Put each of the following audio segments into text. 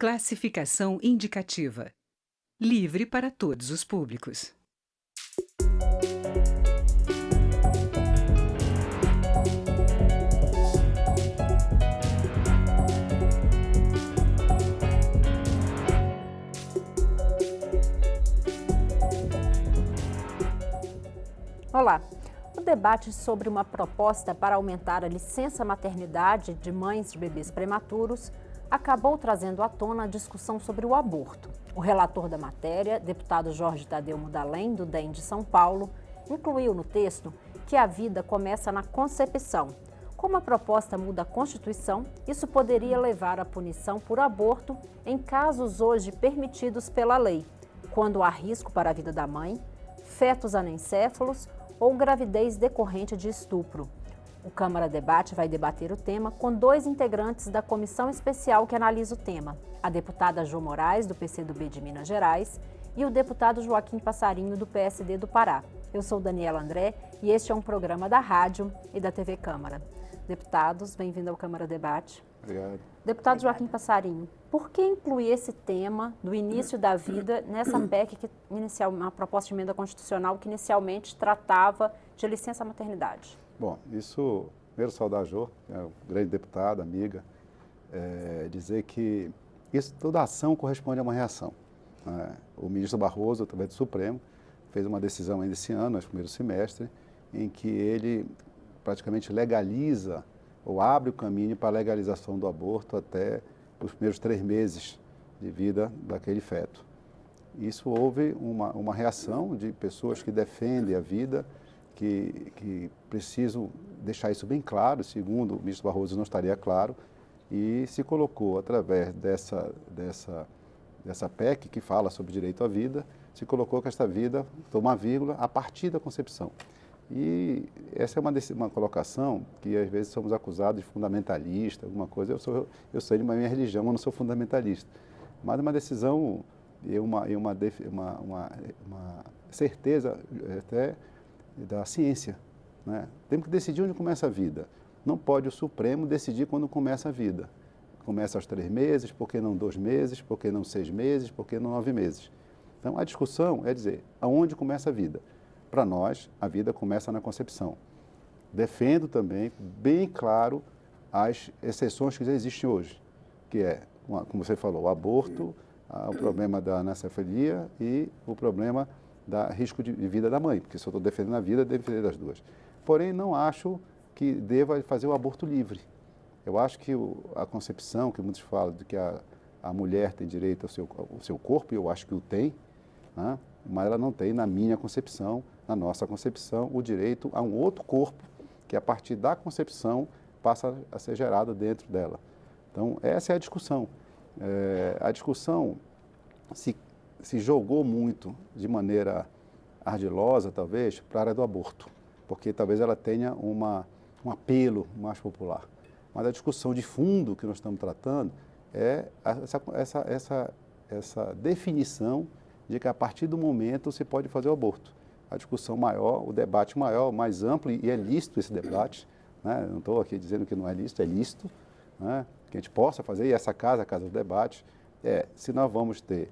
Classificação indicativa. Livre para todos os públicos. Olá! O debate sobre uma proposta para aumentar a licença maternidade de mães de bebês prematuros acabou trazendo à tona a discussão sobre o aborto. O relator da matéria, deputado Jorge Tadeu Mudalem, do DEM de São Paulo, incluiu no texto que a vida começa na concepção. Como a proposta muda a Constituição, isso poderia levar à punição por aborto em casos hoje permitidos pela lei, quando há risco para a vida da mãe, fetos anencéfalos ou gravidez decorrente de estupro. O Câmara Debate vai debater o tema com dois integrantes da comissão especial que analisa o tema, a deputada Jo Moraes, do PCdoB de Minas Gerais, e o deputado Joaquim Passarinho, do PSD do Pará. Eu sou Daniela André e este é um programa da Rádio e da TV Câmara. Deputados, bem-vindo ao Câmara Debate. Obrigado. Deputado Joaquim Passarinho, por que incluir esse tema do início da vida nessa PEC, uma proposta de emenda constitucional que inicialmente tratava de licença maternidade? Bom, primeiro saudar a Jo, que é uma grande deputada, amiga, dizer que toda ação corresponde a uma reação. O ministro Barroso, através do Supremo, fez uma decisão ainda esse ano, no primeiro semestre, em que ele praticamente legaliza ou abre o caminho para a legalização do aborto até os primeiros 3 meses de vida daquele feto. Isso houve uma reação de pessoas que defendem a vida, que precisam deixar isso bem claro, segundo o ministro Barroso não estaria claro, e se colocou através dessa PEC que fala sobre direito à vida, se colocou que esta vida toma vírgula a partir da concepção. E essa é uma colocação que às vezes somos acusados de fundamentalista, alguma coisa. Eu sou de uma minha religião, eu não sou fundamentalista. Mas uma decisão e uma certeza até da ciência. Né? Temos que decidir onde começa a vida. Não pode o Supremo decidir quando começa a vida. Começa aos 3 meses, por que não 2 meses, por que não 6 meses, por que não 9 meses? Então a discussão é dizer aonde começa a vida. Para nós, a vida começa na concepção. Defendo também, bem claro, as exceções que já existem hoje, que é, como você falou, o aborto, o problema da anencefalia e o problema do risco de vida da mãe, porque se eu estou defendendo a vida, devo defender das duas. Porém, não acho que deva fazer o aborto livre. Eu acho que a concepção, que muitos falam de que a mulher tem direito ao seu corpo, e eu acho que o tem, né? Mas ela não tem, na minha concepção, na nossa concepção, o direito a um outro corpo que, a partir da concepção, passa a ser gerado dentro dela. Então, essa é a discussão. A discussão se jogou muito, de maneira ardilosa, talvez, para a área do aborto, porque talvez ela tenha um apelo mais popular. Mas a discussão de fundo que nós estamos tratando é essa definição de que a partir do momento se pode fazer o aborto. A discussão maior, o debate maior, mais amplo, e é lícito esse debate, né? Não estou aqui dizendo que não é lícito, né? Que a gente possa fazer, e essa casa, a casa do debate, se nós vamos ter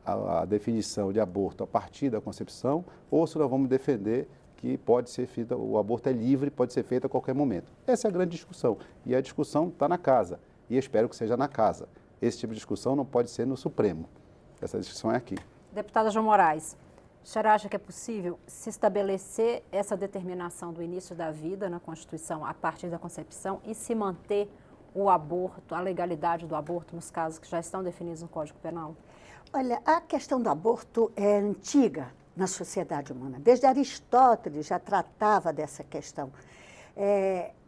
a definição de aborto a partir da concepção, ou se nós vamos defender que pode ser feito, o aborto é livre, pode ser feito a qualquer momento. Essa é a grande discussão, e a discussão está na casa, e espero que seja na casa. Esse tipo de discussão não pode ser no Supremo, essa discussão é aqui. Deputada Jo Moraes, a senhora acha que é possível se estabelecer essa determinação do início da vida na Constituição a partir da concepção e se manter o aborto, a legalidade do aborto nos casos que já estão definidos no Código Penal? Olha, a questão do aborto é antiga na sociedade humana. Desde Aristóteles já tratava dessa questão.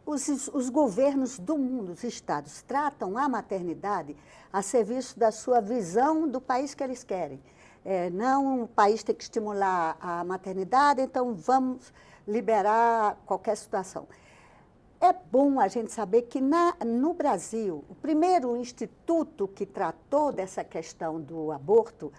Os governos do mundo, os estados, tratam a maternidade a serviço da sua visão do país que eles querem. Não o país tem que estimular a maternidade, então vamos liberar qualquer situação. É bom a gente saber que no Brasil, o primeiro instituto que tratou dessa questão do aborto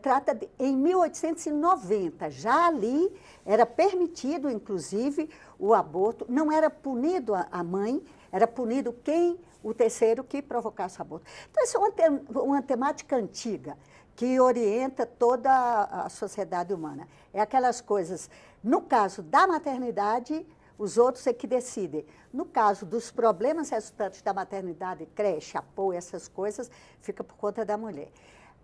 trata em 1890. Já ali era permitido, inclusive, o aborto, não era punido a mãe, era punido quem o terceiro que provocasse o aborto. Então, essa é uma temática antiga que orienta toda a sociedade humana. É aquelas coisas, no caso da maternidade, os outros é que decidem. No caso dos problemas resultantes da maternidade, creche, apoio, essas coisas, fica por conta da mulher.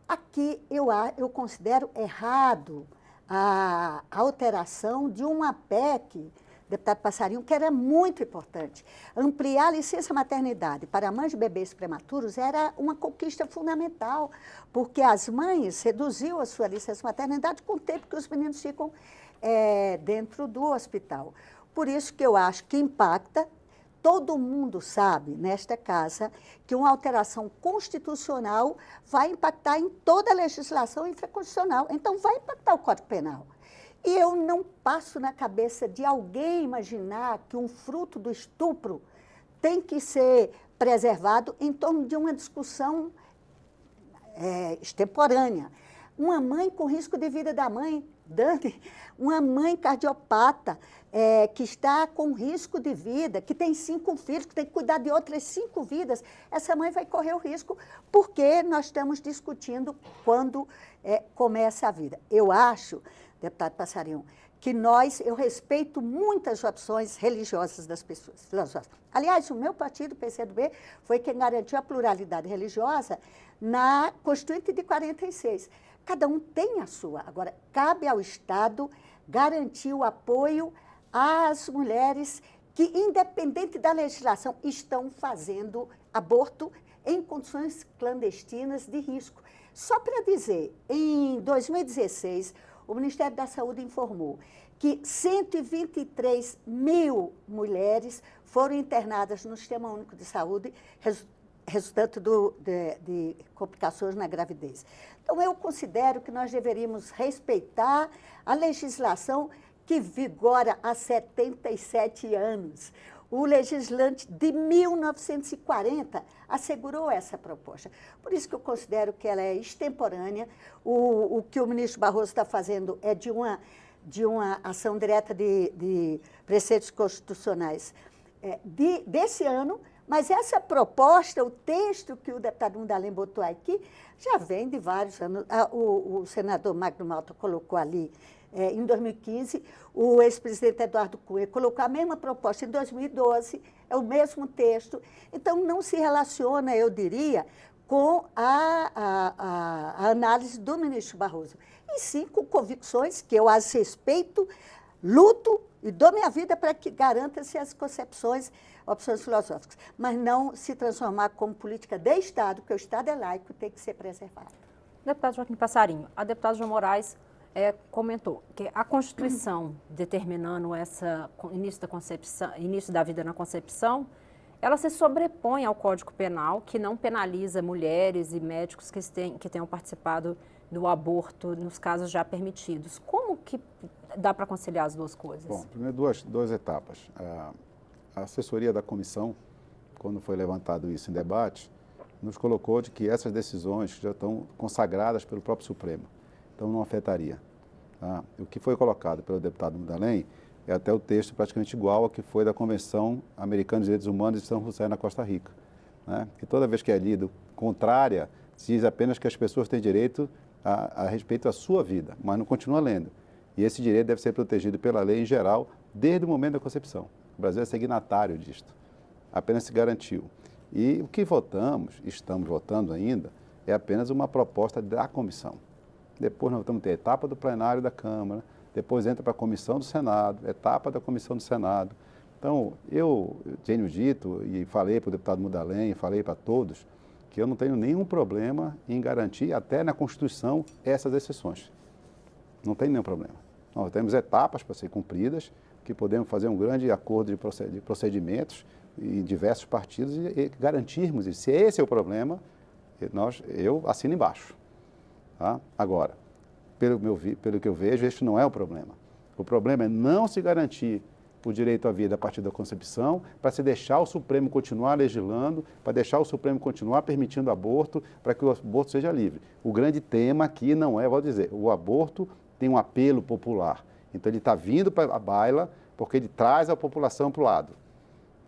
Aqui eu considero errado a alteração de uma PEC, deputado Passarinho, que era muito importante. Ampliar a licença maternidade para mães de bebês prematuros era uma conquista fundamental, porque as mães reduziam a sua licença maternidade com o tempo que os meninos ficam dentro do hospital. Por isso que eu acho que impacta. Todo mundo sabe, nesta casa, que uma alteração constitucional vai impactar em toda a legislação infraconstitucional. Então, vai impactar o Código Penal. E eu não passo na cabeça de alguém imaginar que um fruto do estupro tem que ser preservado em torno de uma discussão extemporânea. Uma mãe com risco de vida da mãe, Dani, uma mãe cardiopata que está com risco de vida, que tem 5 filhos, que tem que cuidar de outras 5 vidas, essa mãe vai correr o risco porque nós estamos discutindo quando começa a vida. Eu acho, deputado Passarinho, que eu respeito muitas opções religiosas das pessoas, filosóficas. Aliás, o meu partido, o PCdoB, foi quem garantiu a pluralidade religiosa na Constituinte de 46. Cada um tem a sua. Agora, cabe ao Estado garantir o apoio às mulheres que, independente da legislação, estão fazendo aborto em condições clandestinas de risco. Só para dizer, em 2016, o Ministério da Saúde informou que 123 mil mulheres foram internadas no Sistema Único de Saúde, resultante de complicações na gravidez. Então, eu considero que nós deveríamos respeitar a legislação que vigora há 77 anos. O legislante de 1940 assegurou essa proposta. Por isso que eu considero que ela é extemporânea. O que o ministro Barroso está fazendo é de uma ação direta de preceitos constitucionais desse ano, mas essa proposta, o texto que o deputado Mundalem botou aqui, já vem de vários anos. O senador Magno Malta colocou ali em 2015, o ex-presidente Eduardo Cunha colocou a mesma proposta em 2012, é o mesmo texto. Então, não se relaciona, eu diria, com a análise do ministro Barroso, e sim com convicções que eu as respeito, luto e dou minha vida para que garanta-se as concepções, opções filosóficas, mas não se transformar como política de Estado, porque o Estado é laico e tem que ser preservado. Deputado Joaquim Passarinho, a deputada João Moraes comentou que a Constituição, determinando início da vida na concepção, ela se sobrepõe ao Código Penal, que não penaliza mulheres e médicos que tenham participado do aborto nos casos já permitidos. Como que dá para conciliar as duas coisas? Bom, primeiro duas etapas. A assessoria da comissão, quando foi levantado isso em debate, nos colocou de que essas decisões já estão consagradas pelo próprio Supremo, então não afetaria. Tá? O que foi colocado pelo deputado Mundalem é até o texto praticamente igual ao que foi da Convenção Americana de Direitos Humanos de São José, na Costa Rica. Né? Que toda vez que é lido contrária, se diz apenas que as pessoas têm direito a respeito à sua vida, mas não continua lendo. E esse direito deve ser protegido pela lei em geral, desde o momento da concepção. O Brasil é signatário disto, apenas se garantiu. E o que estamos votando ainda, é apenas uma proposta da comissão. Depois nós vamos ter a etapa do plenário da Câmara, depois entra para a comissão do Senado, etapa da comissão do Senado. Então, eu tenho dito, e falei para o deputado Mundalem, falei para todos, que eu não tenho nenhum problema em garantir, até na Constituição, essas exceções. Não tem nenhum problema. Nós temos etapas para ser cumpridas, que podemos fazer um grande acordo de procedimentos em diversos partidos e garantirmos isso. Se esse é o problema, eu assino embaixo. Tá? Agora, pelo que eu vejo, este não é o problema. O problema é não se garantir o direito à vida a partir da concepção, para se deixar o Supremo continuar legislando, para deixar o Supremo continuar permitindo aborto, para que o aborto seja livre. O grande tema aqui não é, vou dizer, o aborto tem um apelo popular. Então, ele está vindo para a baila porque ele traz a população para o lado.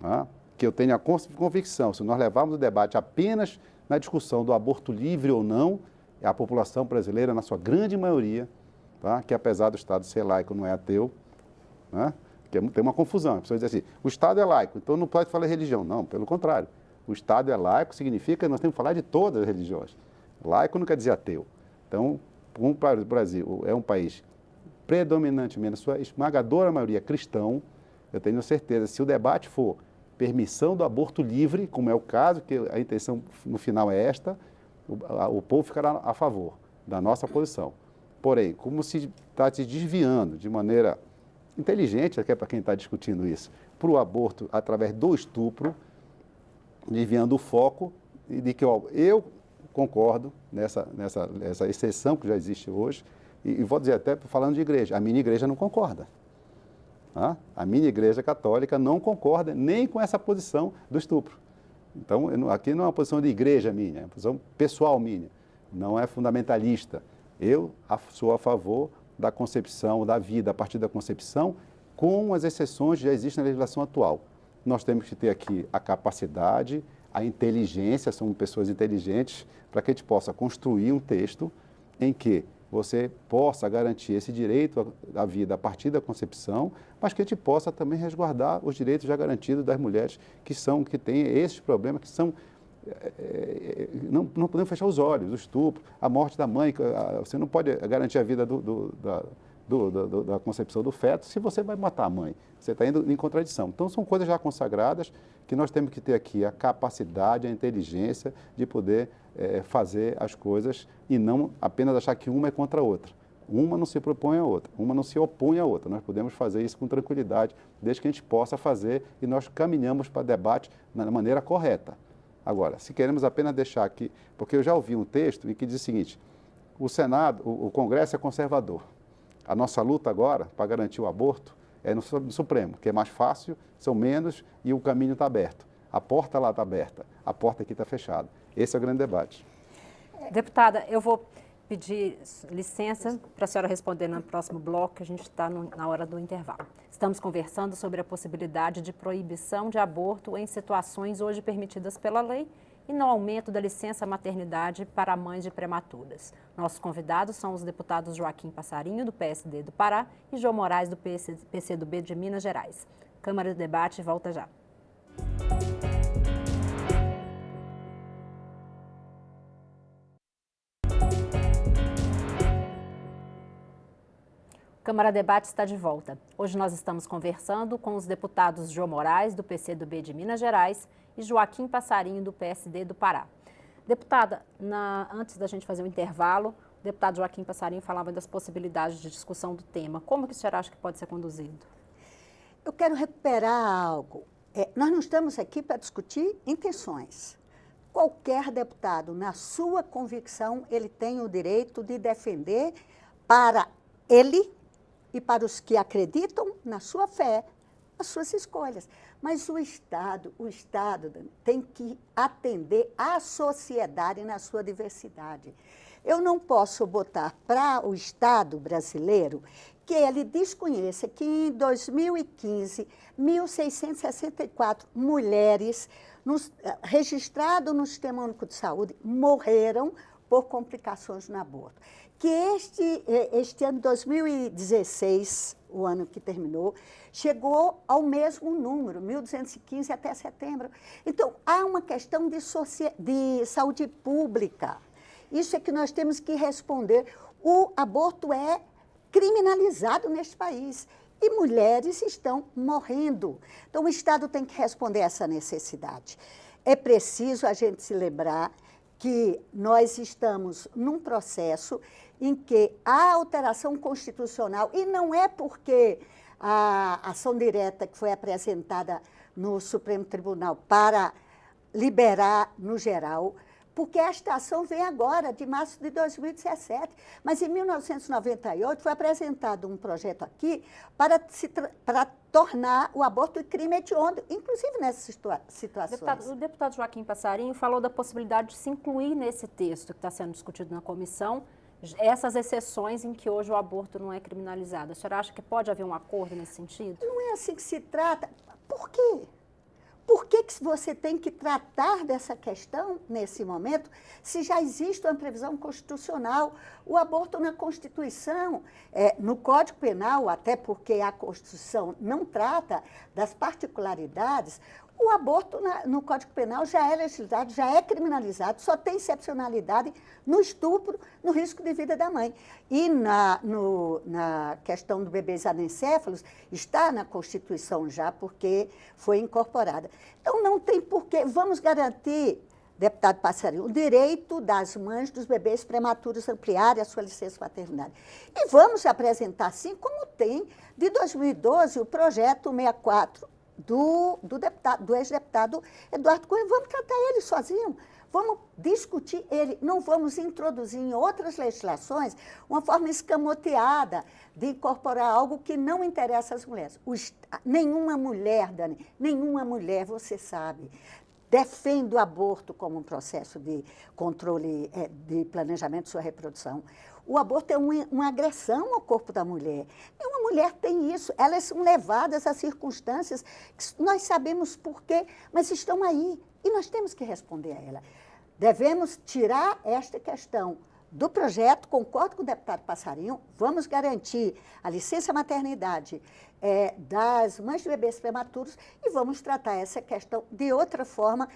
Tá? que eu tenho a convicção, se nós levarmos o debate apenas na discussão do aborto livre ou não, a população brasileira, na sua grande maioria, tá? Que apesar do Estado ser laico, não é ateu, né? Que tem uma confusão, as pessoas dizem assim, o Estado é laico, então não pode falar religião. Não, pelo contrário. O Estado é laico significa que nós temos que falar de todas as religiões. Laico não quer dizer ateu. Então, o Brasil é um país predominantemente, na sua esmagadora maioria, cristão. Eu tenho certeza, se o debate for permissão do aborto livre, como é o caso, que a intenção no final é esta, o povo ficará a favor da nossa posição. Porém, como se está se desviando de maneira inteligente, até para quem está discutindo isso, para o aborto através do estupro, desviando o foco de que eu concordo nessa exceção que já existe hoje, e vou dizer até falando de igreja, a minha igreja não concorda. Tá? A minha igreja católica não concorda nem com essa posição do estupro. Então, aqui não é uma posição de igreja minha, é uma posição pessoal minha, não é fundamentalista. Eu sou a favor da concepção, da vida a partir da concepção, com as exceções que já existem na legislação atual. Nós temos que ter aqui a capacidade, a inteligência, somos pessoas inteligentes, para que a gente possa construir um texto em que você possa garantir esse direito à vida a partir da concepção, mas que a gente possa também resguardar os direitos já garantidos das mulheres que têm esses problemas, que são... não podemos fechar os olhos, o estupro, a morte da mãe, você não pode garantir a vida da concepção do feto se você vai matar a mãe, você está indo em contradição. Então, são coisas já consagradas que nós temos que ter aqui a capacidade, a inteligência de poder fazer as coisas e não apenas achar que uma é contra a outra. Uma não se propõe à outra, uma não se opõe à outra. Nós podemos fazer isso com tranquilidade, desde que a gente possa fazer e nós caminhamos para debate da maneira correta. Agora, se queremos apenas deixar aqui, porque eu já ouvi um texto em que diz o seguinte, o Senado, o Congresso é conservador. A nossa luta agora para garantir o aborto é no Supremo, que é mais fácil, são menos e o caminho está aberto. A porta lá está aberta, a porta aqui está fechada. Esse é o grande debate. Deputada, eu vou pedir licença para a senhora responder no próximo bloco, que a gente está na hora do intervalo. Estamos conversando sobre a possibilidade de proibição de aborto em situações hoje permitidas pela lei e no aumento da licença maternidade para mães de prematuras. Nossos convidados são os deputados Joaquim Passarinho, do PSD do Pará, e João Moraes, do PCdoB de Minas Gerais. Câmara de Debate volta já. Câmara Debate está de volta. Hoje nós estamos conversando com os deputados João Moraes, do PCdoB de Minas Gerais, e Joaquim Passarinho, do PSD do Pará. Deputada, antes da gente fazer o intervalo, o deputado Joaquim Passarinho falava das possibilidades de discussão do tema. Como que o senhor acha que pode ser conduzido? Eu quero recuperar algo. Nós não estamos aqui para discutir intenções. Qualquer deputado, na sua convicção, ele tem o direito de defender para ele e para os que acreditam na sua fé, as suas escolhas. Mas o Estado tem que atender à sociedade na sua diversidade. Eu não posso botar para o Estado brasileiro que ele desconheça que em 2015, 1.664 mulheres registradas no Sistema Único de Saúde morreram por complicações no aborto. Que este ano, 2016, o ano que terminou, chegou ao mesmo número, 1.215 até setembro. Então, há uma questão de saúde pública. Isso é que nós temos que responder. O aborto é criminalizado neste país e mulheres estão morrendo. Então, o Estado tem que responder a essa necessidade. É preciso a gente se lembrar que nós estamos num processo em que há alteração constitucional, e não é porque a ação direta que foi apresentada no Supremo Tribunal para liberar no geral, porque esta ação vem agora, de março de 2017. Mas em 1998 foi apresentado um projeto aqui para tornar o aborto crime hediondo, inclusive nessas situações. O deputado Joaquim Passarinho falou da possibilidade de se incluir nesse texto que está sendo discutido na comissão, essas exceções em que hoje o aborto não é criminalizado. A senhora acha que pode haver um acordo nesse sentido? Não é assim que se trata. Por quê? Por que você tem que tratar dessa questão nesse momento, se já existe uma previsão constitucional? O aborto na Constituição, no Código Penal, até porque a Constituição não trata das particularidades, o aborto no Código Penal já é legislado, já é criminalizado, só tem excepcionalidade no estupro, no risco de vida da mãe. E na questão do bebês anencéfalos, está na Constituição já, porque foi incorporada. Então, não tem porquê. Vamos garantir, deputado Passarinho, o direito das mães dos bebês prematuros ampliarem a sua licença maternidade. E vamos apresentar, assim como tem, de 2012, o projeto 64, do ex-deputado Eduardo Cunha. Vamos tratar ele sozinho, vamos discutir ele, não vamos introduzir em outras legislações uma forma escamoteada de incorporar algo que não interessa às mulheres. Nenhuma mulher, Dani, nenhuma mulher, você sabe, defende o aborto como um processo de controle, de planejamento de sua reprodução. O aborto é uma agressão ao corpo da mulher. Nenhuma mulher tem isso. Elas são levadas a circunstâncias que nós sabemos por quê, mas estão aí e nós temos que responder a ela. Devemos tirar esta questão do projeto, concordo com o deputado Passarinho, vamos garantir a licença maternidade das mães de bebês prematuros e vamos tratar essa questão de outra forma,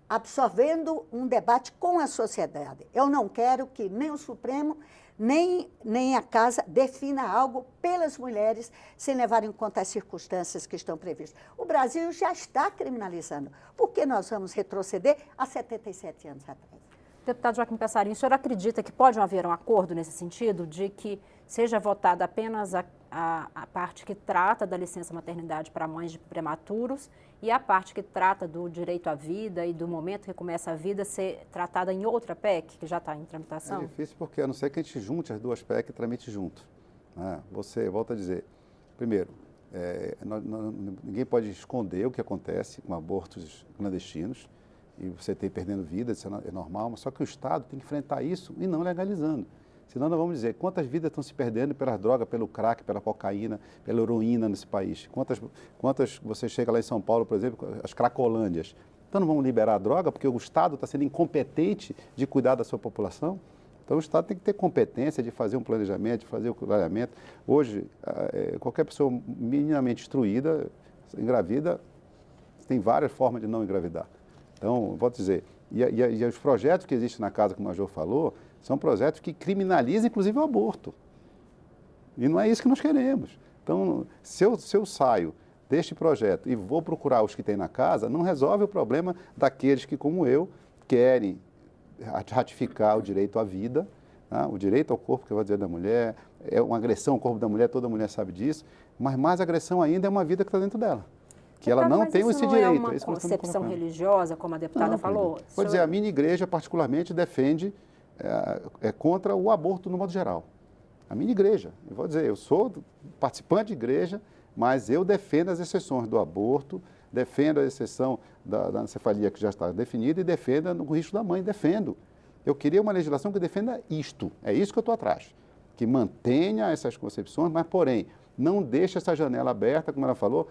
absorvendo um debate com a sociedade. Eu não quero que nem o Supremo, nem a Casa defina algo pelas mulheres sem levar em conta as circunstâncias que estão previstas. O Brasil já está criminalizando. Por que nós vamos retroceder a 77 anos atrás? Deputado Joaquim Passarinho, o senhor acredita que pode haver um acordo nesse sentido, de que seja votada apenas a parte que trata da licença maternidade para mães de prematuros e a parte que trata do direito à vida e do momento que começa a vida ser tratada em outra PEC, que já está em tramitação? É difícil porque, a não ser que a gente junte as duas PEC e tramite junto. Né? Você, volta a dizer, primeiro, ninguém pode esconder o que acontece com abortos clandestinos, e você tem perdendo vida, isso é normal, mas só que o Estado tem que enfrentar isso e não legalizando. Senão nós vamos dizer quantas vidas estão se perdendo pelas drogas, pelo crack, pela cocaína, pela heroína nesse país. Quantas você chega lá em São Paulo, por exemplo, as cracolândias. Então não vamos liberar a droga porque o Estado está sendo incompetente de cuidar da sua população? Então o Estado tem que ter competência de fazer um planejamento, de fazer o planejamento. Hoje, qualquer pessoa minimamente instruída, engravida, tem várias formas de não engravidar. Então, vou dizer, e os projetos que existem na casa, como a Jo falou, são projetos que criminalizam, inclusive, o aborto. E não é isso que nós queremos. Então, se eu saio deste projeto e vou procurar os que tem na casa, não resolve o problema daqueles que, como eu, querem ratificar o direito à vida, né? O direito ao corpo, que eu vou dizer, da mulher, é uma agressão ao corpo da mulher, toda mulher sabe disso, mas mais agressão ainda é uma vida que está dentro dela. Que ela não tem esse direito. Não é uma concepção religiosa, como a deputada falou? Vou dizer, a minha igreja, particularmente, defende contra o aborto no modo geral. A minha igreja. Eu vou dizer, eu sou participante de igreja, mas eu defendo as exceções do aborto, defendo a exceção da anencefalia que já está definida e defendo o risco da mãe, defendo. Eu queria uma legislação que defenda isto. É isso que eu estou atrás. Que mantenha essas concepções, mas, porém, não deixe essa janela aberta, como ela falou,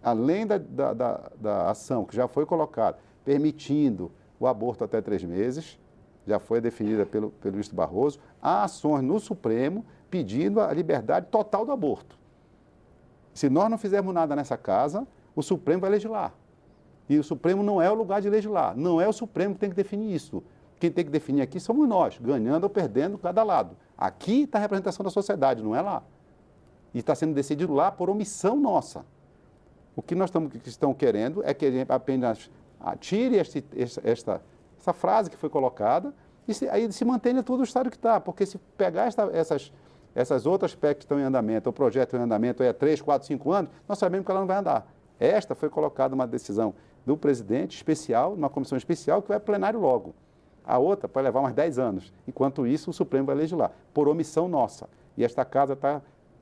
além da ação que já foi colocada, permitindo o aborto até 3 meses, já foi definida pelo ministro Barroso, há ações no Supremo pedindo a liberdade total do aborto. Se nós não fizermos nada nessa casa, o Supremo vai legislar. E o Supremo não é o lugar de legislar, não é o Supremo que tem que definir isso. Quem tem que definir aqui somos nós, ganhando ou perdendo cada lado. Aqui está a representação da sociedade, não é lá. E está sendo decidido lá por omissão nossa. O que nós estamos querendo é que a gente apenas tire essa frase que foi colocada e aí se mantenha todo o estado que está. Porque se pegar essas outras PECs que estão em andamento, o projeto em andamento é 3, 4, 5 anos, nós sabemos que ela não vai andar. Esta foi colocada uma decisão do presidente especial, numa comissão especial, que vai plenário logo. A outra pode levar mais 10 anos. Enquanto isso, o Supremo vai legislar, por omissão nossa. E esta casa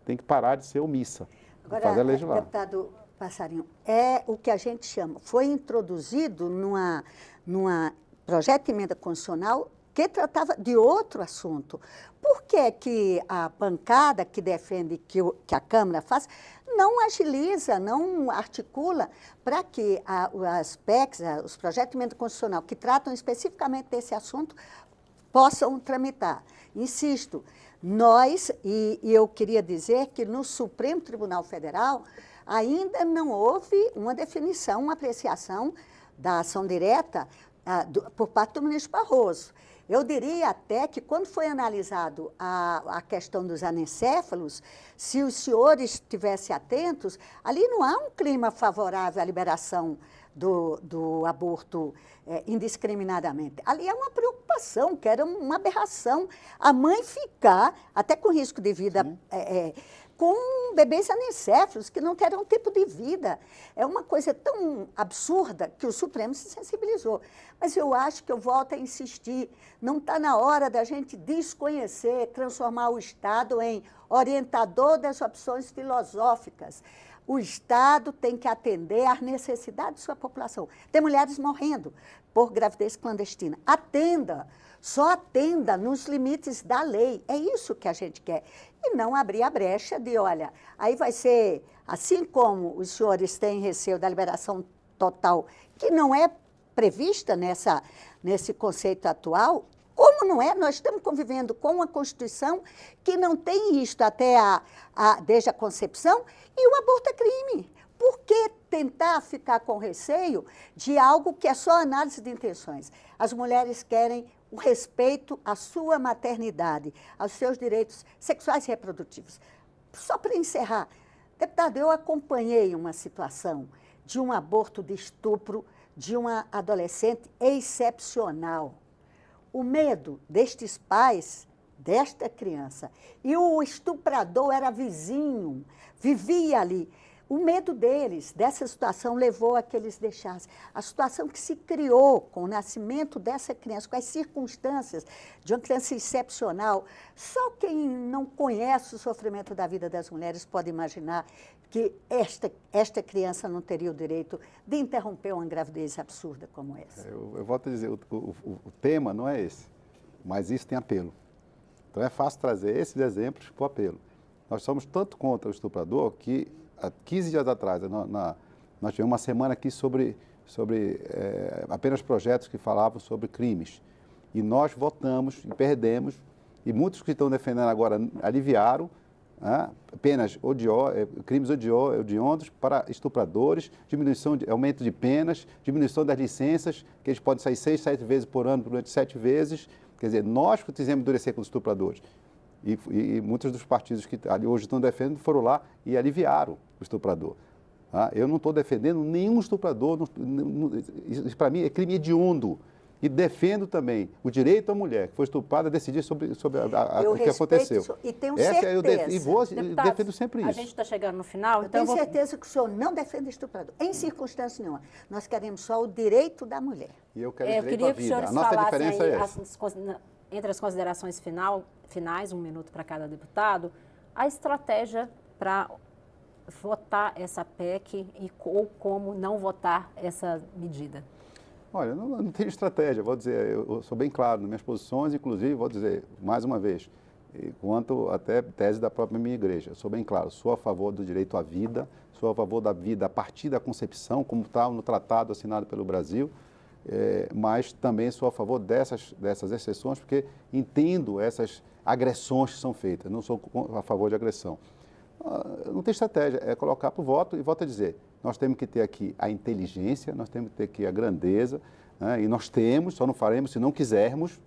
tem que parar de ser omissa. Agora, fazer legislar. Deputado Passarinho, é o que a gente chama, foi introduzido numa projeto de emenda constitucional que tratava de outro assunto. Por que a bancada que defende que a Câmara faça não agiliza, não articula para que as PECs, os projetos de emenda constitucional que tratam especificamente desse assunto, possam tramitar. Insisto, e eu queria dizer que no Supremo Tribunal Federal ainda não houve uma definição, uma apreciação da ação direta por parte do ministro Barroso. Eu diria até que, quando foi analisado a questão dos anencéfalos, se os senhores estivessem atentos, ali não há um clima favorável à liberação do aborto indiscriminadamente. Ali é uma preocupação, que era uma aberração. A mãe ficar, até com risco de vida, com bebês anencéfalos que não terão tempo de vida. É uma coisa tão absurda que o Supremo se sensibilizou. Mas eu acho que eu volto a insistir, não está na hora da gente desconhecer, transformar o Estado em orientador das opções filosóficas. O Estado tem que atender às necessidades de sua população. Tem mulheres morrendo por gravidez clandestina. Atenda, só atenda nos limites da lei. É isso que a gente quer. E não abrir a brecha de, olha, aí vai ser, assim como os senhores têm receio da liberação total, que não é prevista nesse conceito atual, como não é? Nós estamos convivendo com uma Constituição que não tem isto até desde a concepção, e o aborto é crime. Por que tentar ficar com receio de algo que é só análise de intenções? As mulheres querem o respeito à sua maternidade, aos seus direitos sexuais e reprodutivos. Só para encerrar, deputado, eu acompanhei uma situação de um aborto de estupro de uma adolescente excepcional. O medo destes pais, desta criança, e o estuprador era vizinho, vivia ali. O medo deles, dessa situação, levou a que eles deixassem. A situação que se criou com o nascimento dessa criança, com as circunstâncias de uma criança excepcional, só quem não conhece o sofrimento da vida das mulheres pode imaginar que esta criança não teria o direito de interromper uma gravidez absurda como essa. Eu volto a dizer, o tema não é esse, mas isso tem apelo. Então é fácil trazer esses exemplos para o apelo. Nós somos tanto contra o estuprador que, há 15 dias atrás, nós tivemos uma semana aqui sobre apenas projetos que falavam sobre crimes. E nós votamos e perdemos, e muitos que estão defendendo agora aliviaram, penas crimes hediondos para estupradores, aumento de penas, diminuição das licenças, que eles podem sair 6, 7 vezes por ano durante 7 vezes. Quer dizer, nós fizemos endurecer com os estupradores. E muitos dos partidos que ali hoje estão defendendo foram lá e aliviaram o estuprador. Eu não estou defendendo nenhum estuprador, isso para mim é crime hediondo. E defendo também o direito da mulher que foi estuprada a decidir sobre o que aconteceu. Isso, e tenho certeza. Defendo sempre isso. A gente está chegando no final, eu tenho certeza que o senhor não defende estuprador, em circunstância nenhuma. Nós queremos só o direito da mulher. E eu quero o direito à vida. A nossa diferença é essa. Entre as considerações finais, 1 minuto para cada deputado, a estratégia para votar essa PEC ou como não votar essa medida. Olha, não tenho estratégia, vou dizer, eu sou bem claro nas minhas posições, inclusive, vou dizer, mais uma vez, quanto até tese da própria minha igreja, eu sou bem claro, sou a favor do direito à vida, sou a favor da vida a partir da concepção, como está no tratado assinado pelo Brasil, mas também sou a favor dessas exceções, porque entendo essas agressões que são feitas, não sou a favor de agressão. Não tem estratégia, é colocar para o voto e volto a dizer, nós temos que ter aqui a inteligência, nós temos que ter aqui a grandeza, e nós temos, só não faremos se não quisermos,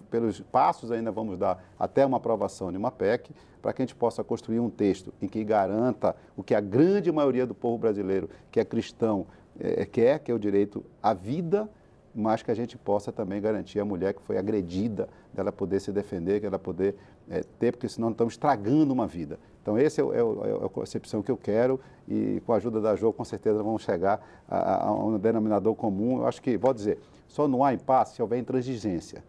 pelos passos ainda vamos dar até uma aprovação de uma PEC, para que a gente possa construir um texto em que garanta o que a grande maioria do povo brasileiro, que é cristão, quer, que é o direito à vida, mas que a gente possa também garantir a mulher que foi agredida, dela poder se defender, que ela poder ter, porque senão estamos estragando uma vida. Então, essa é a concepção que eu quero e com a ajuda da Jo, com certeza, vamos chegar a um denominador comum. Eu acho que, vou dizer, só não há impasse se houver intransigência.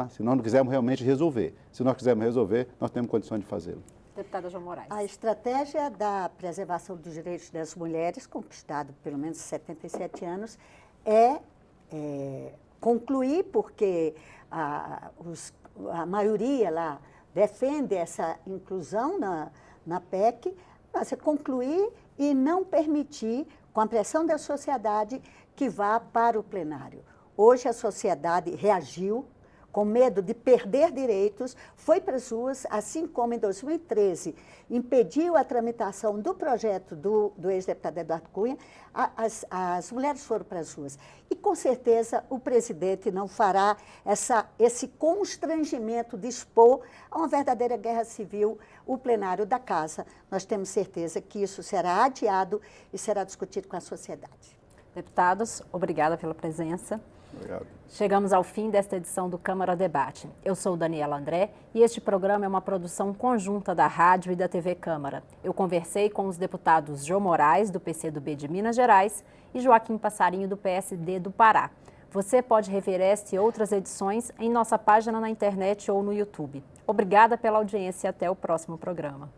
Se nós não quisermos realmente resolver. Se nós quisermos resolver, nós temos condições de fazê-lo. Deputada Jo Moraes. A estratégia da preservação dos direitos das mulheres, conquistado pelo menos 77 anos, é concluir, porque a maioria lá defende essa inclusão na PEC, Nossa, concluir e não permitir, com a pressão da sociedade, que vá para o plenário. Hoje a sociedade reagiu, com medo de perder direitos, foi para as ruas, assim como em 2013 impediu a tramitação do projeto do ex-deputado Eduardo Cunha, as mulheres foram para as ruas. E com certeza o presidente não fará esse constrangimento de expor a uma verdadeira guerra civil o plenário da Casa. Nós temos certeza que isso será adiado e será discutido com a sociedade. Deputados, obrigada pela presença. Obrigado. Chegamos ao fim desta edição do Câmara Debate. Eu sou Daniela André e este programa é uma produção conjunta da Rádio e da TV Câmara. Eu conversei com os deputados Jô Moraes, do PCdoB de Minas Gerais, e Joaquim Passarinho, do PSD do Pará. Você pode rever esta e outras edições em nossa página na internet ou no YouTube. Obrigada pela audiência e até o próximo programa.